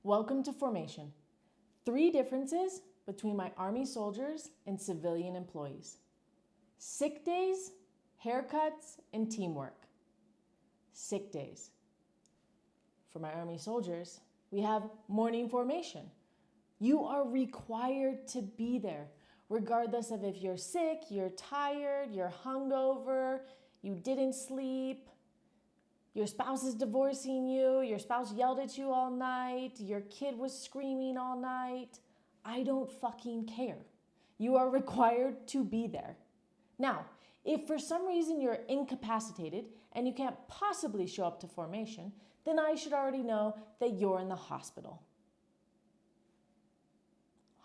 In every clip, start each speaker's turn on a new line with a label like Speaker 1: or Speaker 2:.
Speaker 1: Welcome to formation. 3 differences between my Army soldiers and civilian employees. Sick days, haircuts, and teamwork. Sick days. For my Army soldiers, we have morning formation. You are required to be there, regardless of if you're sick, you're tired, you're hungover, you didn't sleep, your spouse is divorcing you, your spouse yelled at you all night, your kid was screaming all night. I don't fucking care. You are required to be there. Now, if for some reason you're incapacitated and you can't possibly show up to formation, then I should already know that you're in the hospital.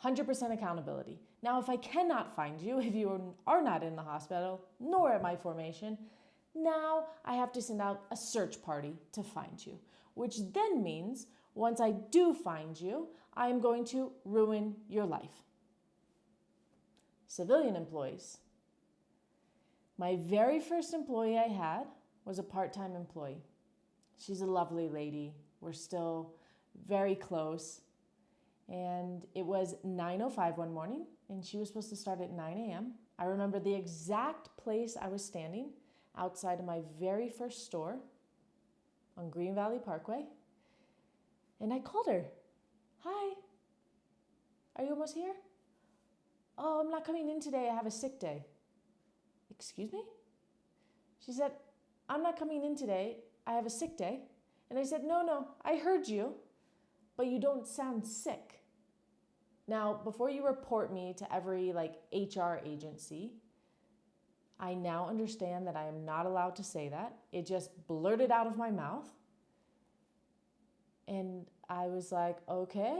Speaker 1: 100% accountability. Now, if I cannot find you, if you are not in the hospital, nor at my formation, now I have to send out a search party to find you, which then means once I do find you, I am going to ruin your life. Civilian employees. My very first employee I had was a part-time employee. She's a lovely lady. We're still very close. And it was 9:05 one morning, and she was supposed to start at 9 a.m. I remember the exact place I was standing outside of my very first store on Green Valley Parkway. And I called her. Hi, are you almost here? Oh, I'm not coming in today. I have a sick day. Excuse me? She said, I'm not coming in today. I have a sick day. And I said, no, I heard you, but you don't sound sick. Now, before you report me to every HR agency, I now understand that I am not allowed to say that. It just blurted out of my mouth. And I was like, okay.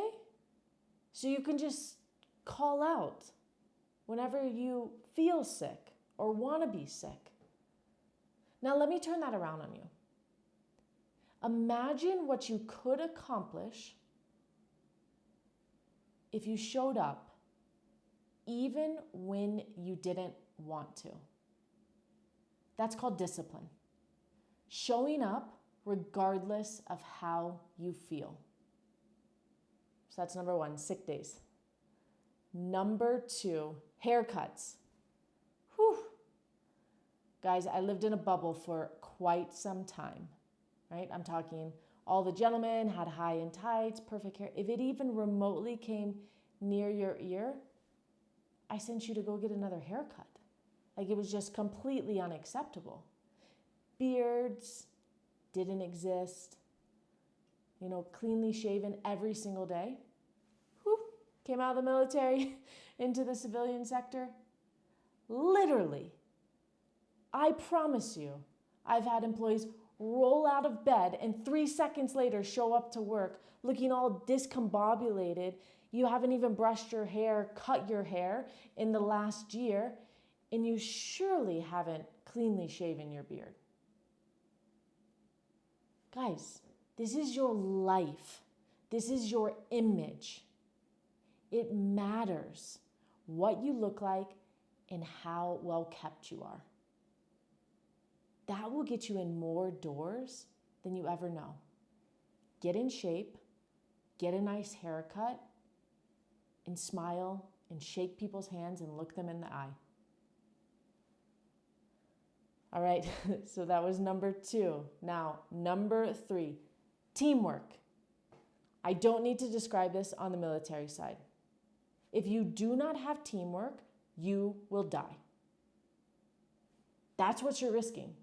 Speaker 1: So you can just call out whenever you feel sick or want to be sick. Now let me turn that around on you. Imagine what you could accomplish if you showed up even when you didn't want to. That's called discipline. Showing up regardless of how you feel. So that's number 1, sick days. Number 2, haircuts. Whew. Guys, I lived in a bubble for quite some time, right? I'm talking all the gentlemen had high and tights, perfect hair. If it even remotely came near your ear, I sent you to go get another haircut. It was just completely unacceptable. Beards didn't exist. Cleanly shaven every single day. Whew, came out of the military into the civilian sector. Literally, I promise you, I've had employees roll out of bed and 3 seconds later show up to work looking all discombobulated. You haven't even brushed your hair, cut your hair in the last year, and you surely haven't cleanly shaven your beard. Guys, this is your life. This is your image. It matters what you look like and how well kept you are. That will get you in more doors than you ever know. Get in shape, get a nice haircut, and smile and shake people's hands and look them in the eye. All right, so that was number 2. Now, number 3, teamwork. I don't need to describe this on the military side. If you do not have teamwork, you will die. That's what you're risking.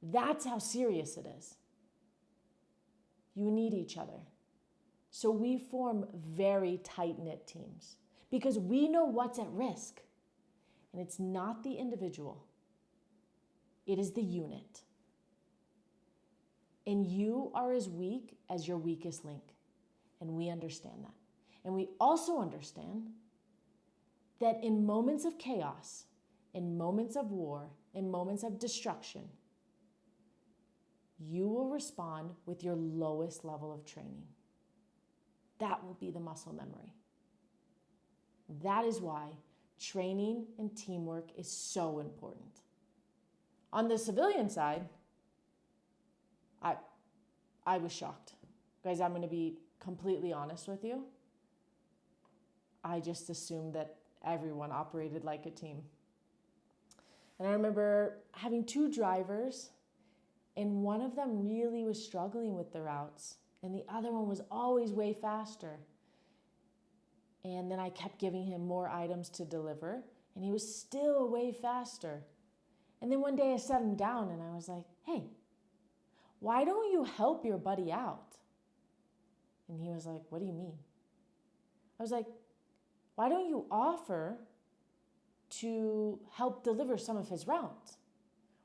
Speaker 1: That's how serious it is. You need each other. So we form very tight-knit teams because we know what's at risk. And it's not the individual. It is the unit. And you are as weak as your weakest link. And we understand that. And we also understand that in moments of chaos, in moments of war, in moments of destruction, you will respond with your lowest level of training. That will be the muscle memory. That is why training and teamwork is so important. On the civilian side, I was shocked. Guys, I'm going to be completely honest with you. I just assumed that everyone operated like a team. And I remember having 2 drivers, and one of them really was struggling with the routes, and the other one was always way faster. And then I kept giving him more items to deliver, and he was still way faster. And then one day I sat him down and I was like, hey, why don't you help your buddy out? And he was like, what do you mean? I was like, why don't you offer to help deliver some of his routes?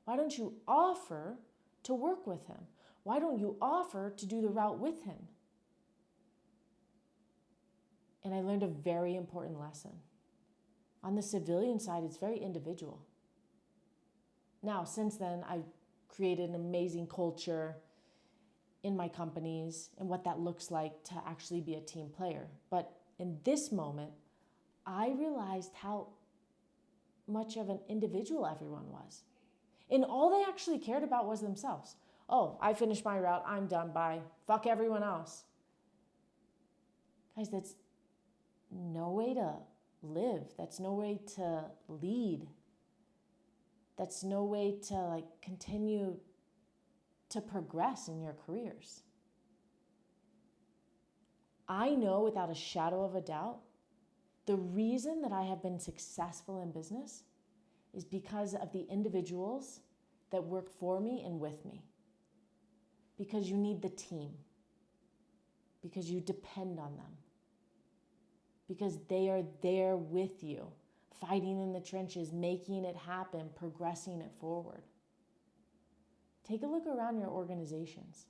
Speaker 1: Why don't you offer to work with him? Why don't you offer to do the route with him? And I learned a very important lesson. On the civilian side, it's very individual. Now, since then, I've created an amazing culture in my companies and what that looks like to actually be a team player. But in this moment, I realized how much of an individual everyone was. And all they actually cared about was themselves. Oh, I finished my route, I'm done, bye. Fuck everyone else. Guys, that's no way to live. That's no way to lead. That's no way to continue to progress in your careers. I know without a shadow of a doubt, the reason that I have been successful in business is because of the individuals that work for me and with me. Because you need the team. Because you depend on them. Because they are there with you, fighting in the trenches, making it happen, progressing it forward. Take a look around your organizations.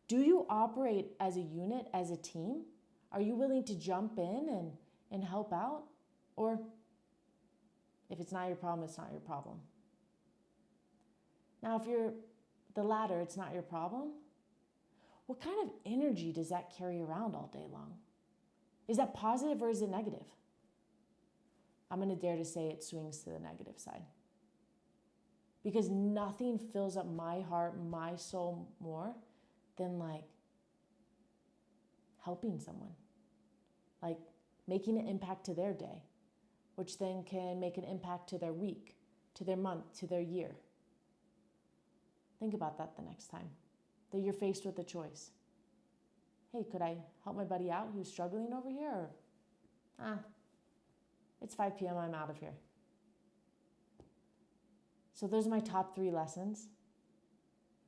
Speaker 1: Do you operate as a unit, as a team? Are you willing to jump in and help out? Or if it's not your problem, it's not your problem. Now, if you're the latter, it's not your problem, what kind of energy does that carry around all day long? Is that positive or is it negative? I'm going to dare to say it swings to the negative side. Because nothing fills up my heart, my soul more than helping someone. Making an impact to their day, which then can make an impact to their week, to their month, to their year. Think about that the next time that you're faced with a choice. Hey, could I help my buddy out who's struggling over here? Or, it's 5 p.m., I'm out of here. So those are my top 3 lessons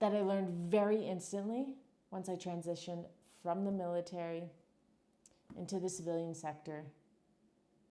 Speaker 1: that I learned very instantly once I transitioned from the military into the civilian sector